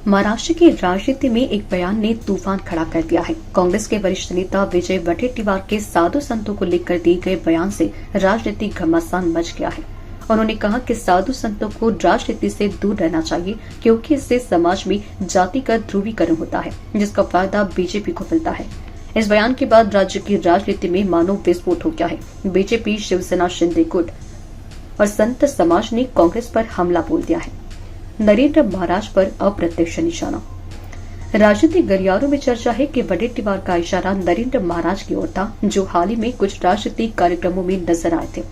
महाराष्ट्र की राजनीति में एक बयान ने तूफान खड़ा कर दिया है। कांग्रेस के वरिष्ठ नेता विजय वडेट्टीवार के साधु संतों को लेकर दिए गए बयान से राजनीतिक घमासान मच गया है। उन्होंने कहा कि साधु संतों को राजनीति से दूर रहना चाहिए, क्योंकि इससे समाज में जातिगत ध्रुवीकरण होता है, जिसका फायदा बीजेपी को मिलता है। इस बयान के बाद राज्य की राजनीति में मानो विस्फोट हो गया है। बीजेपी, शिवसेना, शिंदे गुट और संत समाज ने कांग्रेस पर हमला बोल दिया है। नरेंद्र महाराज पर अप्रत्यक्ष निशाना। राजनीतिक गलियारों में चर्चा है कि वडेट्टीवार का इशारा नरेंद्र महाराज की ओर था, जो हाल ही में कुछ राजनीतिक कार्यक्रमों में नजर आए थे।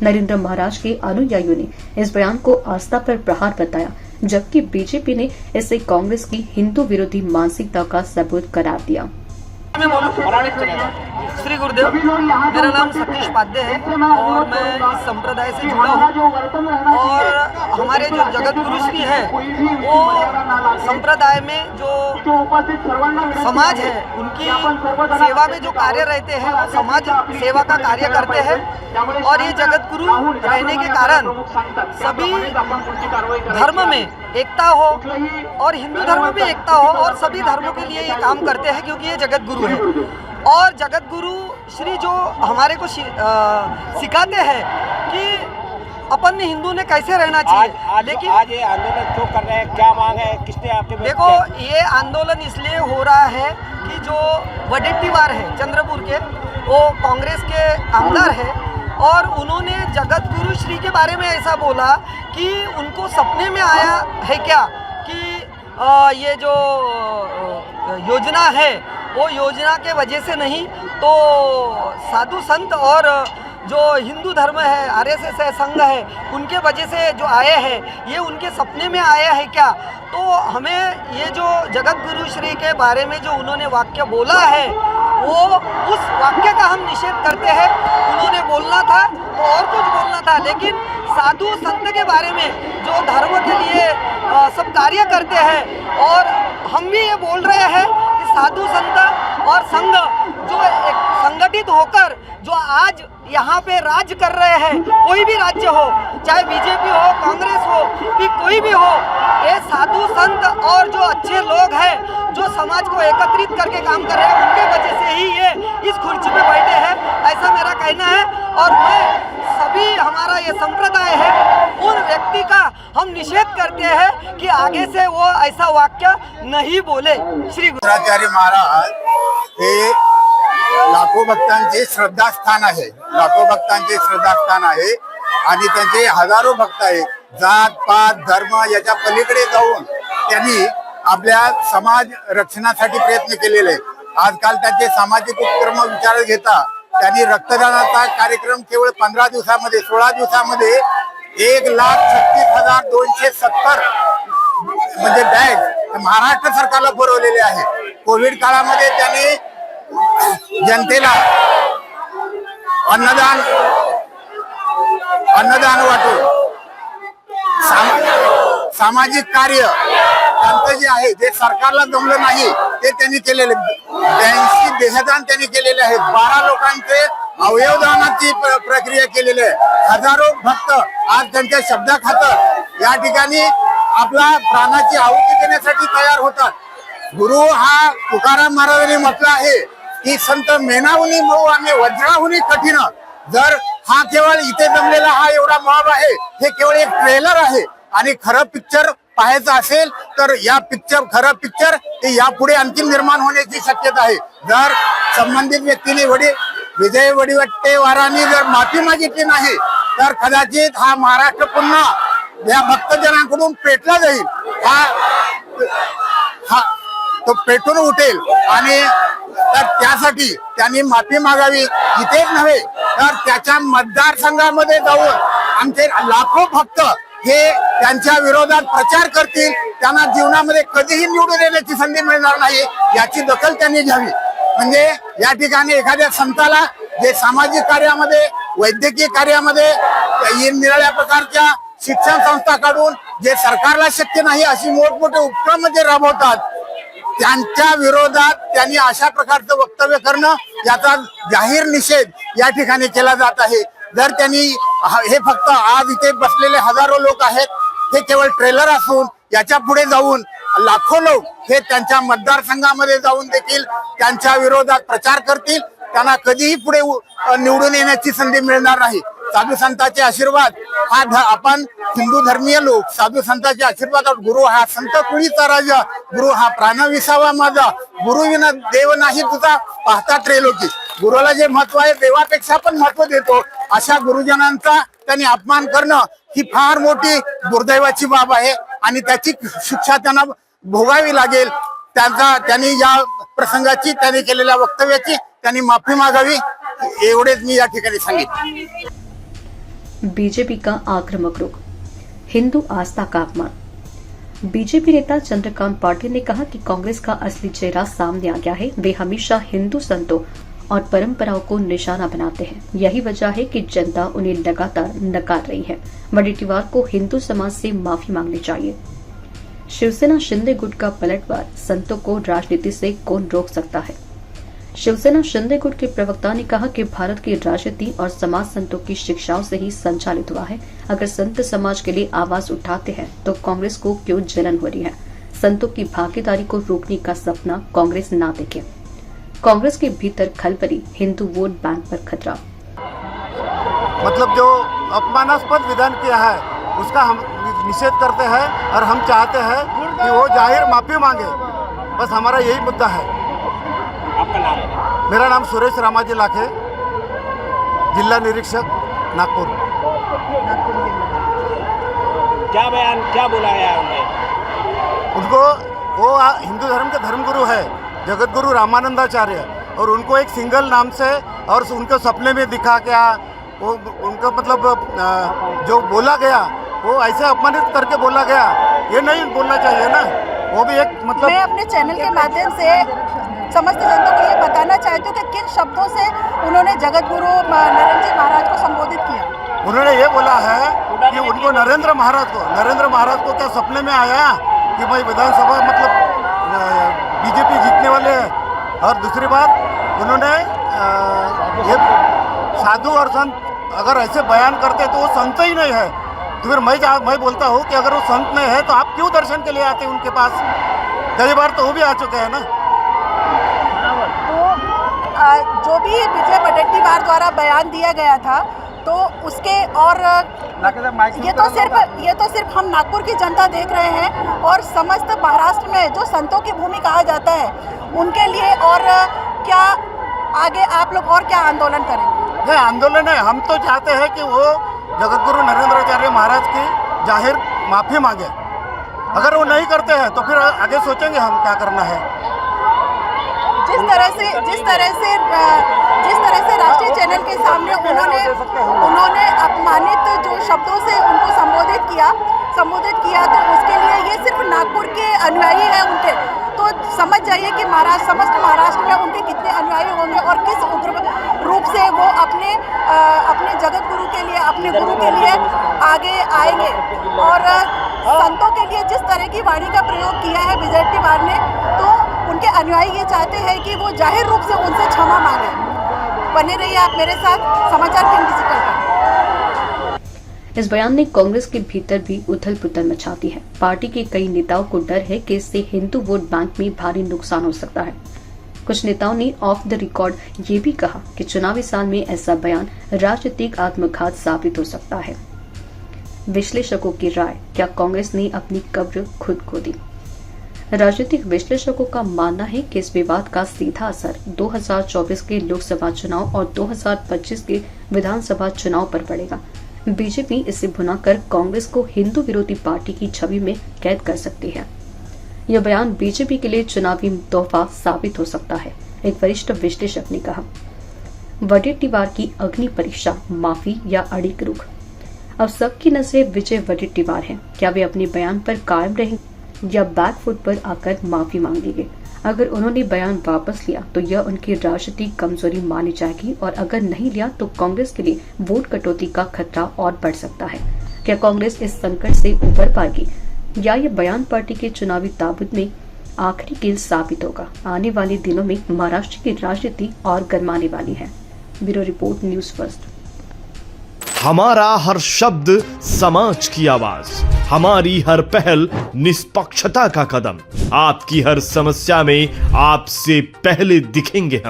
नरेंद्र महाराज के अनुयायियों ने इस बयान को आस्था पर प्रहार बताया, जबकि बीजेपी ने इसे कांग्रेस की हिंदू विरोधी मानसिकता का सबूत करार दिया। श्री गुरुदेव, मेरा नाम सतीश पाध्ये है और मैं इस संप्रदाय से जुड़ा हूँ। और हमारे जो जगत गुरु श्री है वो संप्रदाय में जो समाज है उनकी सेवा में जो कार्य रहते हैं वो समाज सेवा का कार्य करते हैं। और ये जगत गुरु रहने के कारण सभी धर्म में एकता हो और हिंदू धर्म में एकता हो और सभी धर्मों के लिए ये काम करते हैं, क्योंकि ये जगत गुरु है। और जगत गुरु श्री जो हमारे को सिखाते हैं कि अपन हिंदू ने कैसे रहना चाहिए। लेकिन आज ये आंदोलन क्यों कर रहे हैं, क्या मांग है, किसने आपके देखो, ये आंदोलन इसलिए हो रहा है कि जो वडेट्टीवार है चंद्रपुर के, वो कांग्रेस के आमदार है और उन्होंने जगत गुरु श्री के बारे में ऐसा बोला कि उनको सपने में आया है क्या कि ये जो योजना है वो योजना के वजह से नहीं, तो साधु संत और जो हिंदू धर्म है, आरएसएस है, संघ है, उनके वजह से जो आए हैं ये उनके सपने में आया है क्या। तो हमें ये जो जगत गुरु श्री के बारे में जो उन्होंने वाक्य बोला है वो उस वाक्य का हम निषेध करते हैं। उन्होंने बोलना था तो और कुछ बोलना था, लेकिन साधु संत के बारे में जो धर्म के लिए सब कार्य करते हैं, और हम भी ये बोल रहे हैं कि साधु संत और संघ जो एक संगठित होकर जो आज यहाँ पे राज कर रहे हैं, कोई भी राज्य हो, चाहे बीजेपी हो, कांग्रेस हो, कि कोई भी हो, ये साधु संत और जो अच्छे लोग हैं जो समाज को एकत्रित करके काम कर रहे हैं, उनके वजह से ही ये इस कुर्सी पे बैठे हैं, ऐसा मेरा कहना है। और मैं सभी हमारा ये संप्रदाय है, उन व्यक्ति का हम निषेध करते हैं कि आगे से वो ऐसा वाक्य नहीं बोले। श्री गुरुचार्य महाराज हे लाखो भक्तांचे श्रद्धास्थान आहे, लाखो भक्तांचे श्रद्धास्थान आहे आणि त्यांचे हजारो भक्त आहेत। जात पात धर्म याच्या पलीकडे जाऊन त्यांनी आपल्या समाज रक्षणासाठी प्रयत्न केलेले आहेत। आजकाल त्यांचे सामाजिक उपक्रम विचारात घेता त्यांनी रक्तदानाचा कार्यक्रम केवळ 15 दिवसामध्ये 16 दिवसामध्ये 1,36,270 म्हणजे बॅग महाराष्ट्र सरकारला पुरवलेले आहे। कोविड काळामध्ये त्यांनी जनतेला अन्नदान वाटून सामाजिक कार्य त्यांचं जे आहे जे सरकारला जमलं नाही ते त्यांनी केलेले 82 देहदान त्यांनी केलेले आहेत। 12 लोकांचे अवयवदानाची प्रक्रिया केलेली आहे। हजारो भक्त आज त्यांच्या शब्दाखातर या ठिकाणी आपला प्राणाची आहुती देण्यासाठी तयार होतात। गुरु हा तुकाराम महाराजांनी म्हटलं आहे की संत मेनाहुनी मऊ आणि वज्राहुनी कठीण। जर हा केवळ इथे जमलेला हा एवढा मॉब आहे, हे केवळ एक ट्रेलर आहे आणि खरं पिक्चर पाहायचं असेल तर या खरं पिक्चर हे यापुढे आणखी निर्माण होण्याची शक्यता आहे। जर संबंधित व्यक्तीने विजय वडेट्टीवारांनी जर माफी मागितली नाही तर कदाचित हा महाराष्ट्र पुन्हा या भक्तजनांकडून पेटला जाईल। हा तो पेटून उठेल आणि तर त्यासाठी त्यांनी माफी मागावी। इथेच नव्हे तर त्याच्या मतदारसंघामध्ये जाऊन आमचे लाखो भक्त हे त्यांच्या विरोधात प्रचार करतील। त्यांना जीवनामध्ये कधीही निवडून येण्याची संधी मिळणार नाही, याची दखल त्यांनी घ्यावी। म्हणजे या ठिकाणी एखाद्या संताला जे सामाजिक कार्यामध्ये, वैद्यकीय कार्यामध्ये, निराळ्या प्रकारच्या शिक्षण संस्थांकडून जे सरकारला शक्य नाही अशी मोठमोठे उपक्रम जे राबवतात, त्यांच्या विरोधात त्यांनी अशा प्रकारचं वक्तव्य करणं याचा जाहीर निषेध या ठिकाणी केला जात आहे। जर त्यांनी हे फक्त आज इथे बसलेले हजारो लोक आहेत, हे केवळ ट्रेलर असून याच्या पुढे जाऊन लाखो लोक हे त्यांच्या मतदारसंघामध्ये जाऊन देखील त्यांच्या विरोधात प्रचार करतील. त्यांना कधीही पुढे निवडून येण्याची संधी मिळणार नाही. साधू संतांचे आशीर्वाद आपण हिंदू धर्मीय लोक साधू संतांचे आशीर्वाद, गुरु हा संत कुळीचा राजा, गुरु हा प्राणविसावा माझा, गुरु विना देव नाही तुझा पाहता त्रिलोकी. गुरुला जे महत्व आहे देवापेक्षा पण महत्व देतो. अशा गुरुजनांचा त्यांनी अपमान करणं ही फार मोठी दुर्दैवाची बाब आहे आणि त्याची शिक्षा त्यांना भोगावी लागेल. त्यांनी या प्रसंगाची, त्यांनी केलेल्या वक्तव्याची त्यांनी माफी मागावी, एवढेच मी या ठिकाणी सांगितले. बीजेपी का आक्रामक रुख, हिंदू आस्था का अपमान। बीजेपी नेता चंद्रकांत पाटिल ने कहा कि कांग्रेस का असली चेहरा सामने आ गया है। वे हमेशा हिंदू संतों और परंपराओं को निशाना बनाते हैं। यही वजह है कि जनता उन्हें लगातार नकार रही है। वडेट्टीवार को हिंदू समाज से माफी मांगनी चाहिए। शिवसेना शिंदे गुट का पलटवार, संतों को राजनीति से कौन रोक सकता है। शिवसेना शिंदे गुट के प्रवक्ता ने कहा कि भारत की राजनीति और समाज संतों की शिक्षाओं से ही संचालित हुआ है। अगर संत समाज के लिए आवाज उठाते हैं तो कांग्रेस को क्यों जलन हो रही है। संतों की भागीदारी को रोकने का सपना कांग्रेस ना देखे। कांग्रेस के भीतर खलबली, हिंदू वोट बैंक पर खतरा। मतलब जो अपमानास्पद विधान किया है उसका हम निषेध करते हैं और हम चाहते हैं कि वो जाहिर माफी मांगे। बस हमारा यही मुद्दा है। आपका नाम? मेरा नाम सुरेश रामाजी लाखे, जिला निरीक्षक नागपुर। क्या बयान, क्या बोला गया उनने? उनको वो हिंदू धर्म के धर्मगुरु है जगत गुरु रामानंदाचार्य, और उनको एक सिंगल नाम से और उनको सपने में दिखा क्या वो उनका मतलब जो बोला गया वो ऐसे अपमानित करके बोला गया, ये नहीं बोलना चाहिए ना। वो भी एक मतलब मैं अपने चैनल के माध्यम से समस्त जनता को ये बताना चाहती हूँ कि किन शब्दों से उन्होंने जगत गुरु नरेंद्र जी महाराज को संबोधित किया। उन्होंने ये बोला है कि उनको नरेंद्र महाराज को क्या सपने में आया कि भाई विधानसभा मतलब बीजेपी जीतने वाले हैं। और दूसरी बात उन्होंने ये साधु और संत अगर ऐसे बयान करते तो वो संत ही नहीं है। तो फिर मैं बोलता हूँ कि अगर वो संत नहीं है तो आप क्यों दर्शन के लिए आते उनके पास। कई बार तो वो भी आ चुके हैं ना। तो जो भी विजय वडेट्टीवार द्वारा बयान दिया गया था तो उसके और ये तो सिर्फ हम नागपुर की जनता देख रहे हैं और समस्त महाराष्ट्र में जो संतों की भूमि कहा जाता है उनके लिए। और क्या आगे आप लोग और क्या आंदोलन करेंगे? नहीं, आंदोलन है, हम तो चाहते हैं कि वो जगतगुरु नरेंद्राचार्य महाराज की जाहिर माफी मांगे। अगर वो नहीं करते हैं तो फिर आगे सोचेंगे हम क्या करना है। जिस तरह से राष्ट्रीय चैनल के सामने उन्होंने अपमानित जो शब्दों से उनको संबोधित किया तो उसके लिए ये सिर्फ नागपुर के अनुयायी हैं उनके। तो समझ जाइए कि समस्त महाराष्ट्र में उनके कितने अनुयायी होंगे और किस उग्र रूप से वो अपने जगत गुरु के लिए, अपने गुरु के लिए आगे आएंगे। और संतों के लिए जिस तरह की वाणी का प्रयोग किया है वडेट्टीवार ने, तो उनके अनुयायी ये चाहते हैं कि वो जाहिर रूप से उनसे क्षमा मांगे। बने रहिए आप मेरे साथ समाचार किंग डिजिटल पर। इस बयान ने कांग्रेस के भीतर भी उथल पुथल मचा दी है। पार्टी के कई नेताओं को डर है कि इससे हिंदू वोट बैंक में भारी नुकसान हो सकता है। कुछ नेताओं ने ऑफ द रिकॉर्ड ये भी कहा कि चुनावी साल में ऐसा बयान राजनीतिक आत्मघात साबित हो सकता है। विश्लेषकों की राय, क्या कांग्रेस ने अपनी कब्र खुद खोदी? राजनीतिक विश्लेषकों का मानना है कि इस विवाद का सीधा असर 2024 के लोकसभा चुनाव और 2025 के विधानसभा चुनाव पर पड़ेगा। बीजेपी इसे भुनाकर कांग्रेस को हिंदू विरोधी पार्टी की छवि में कैद कर सकती है। यह बयान बीजेपी के लिए चुनावी तोहफा साबित हो सकता है। एक वरिष्ठ विश्लेषक ने कहा, वडेट्टीवार की अग्नि परीक्षा, माफी या अड़िग रुख। अब सबकी नजरें विजय वडेट्टीवार हैं। क्या वे अपने बयान पर कायम रहेंगे या बैकफुट पर आकर माफी मांगेंगे? अगर उन्होंने बयान वापस लिया तो यह उनकी राजनीतिक कमजोरी मानी जाएगी और अगर नहीं लिया तो कांग्रेस के लिए वोट कटौती का खतरा और बढ़ सकता है। क्या कांग्रेस इस संकट से उबर पाएगी या यह बयान पार्टी के चुनावी ताबूत में आखिरी कील साबित होगा? आने वाले दिनों में महाराष्ट्र की राजनीति और गरमाने वाली है। Bureau report, news first. हमारा हर शब्द समाज की आवाज। हमारी हर पहल निष्पक्षता का कदम। आपकी हर समस्या में आपसे पहले दिखेंगे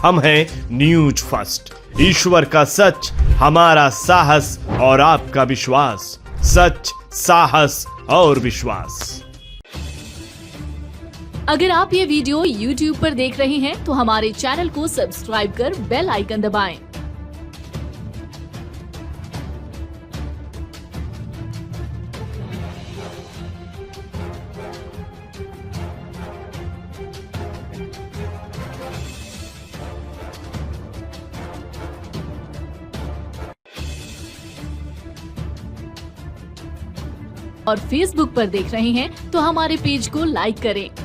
हम हैं न्यूज फर्स्ट। ईश्वर का सच, हमारा साहस और आपका विश्वास। सच, साहस और विश्वास। अगर आप ये वीडियो YouTube पर देख रहे हैं तो हमारे चैनल को सब्सक्राइब कर बेल आइकन दबाएं। और Facebook पर देख रहे हैं तो हमारे पेज को लाइक करें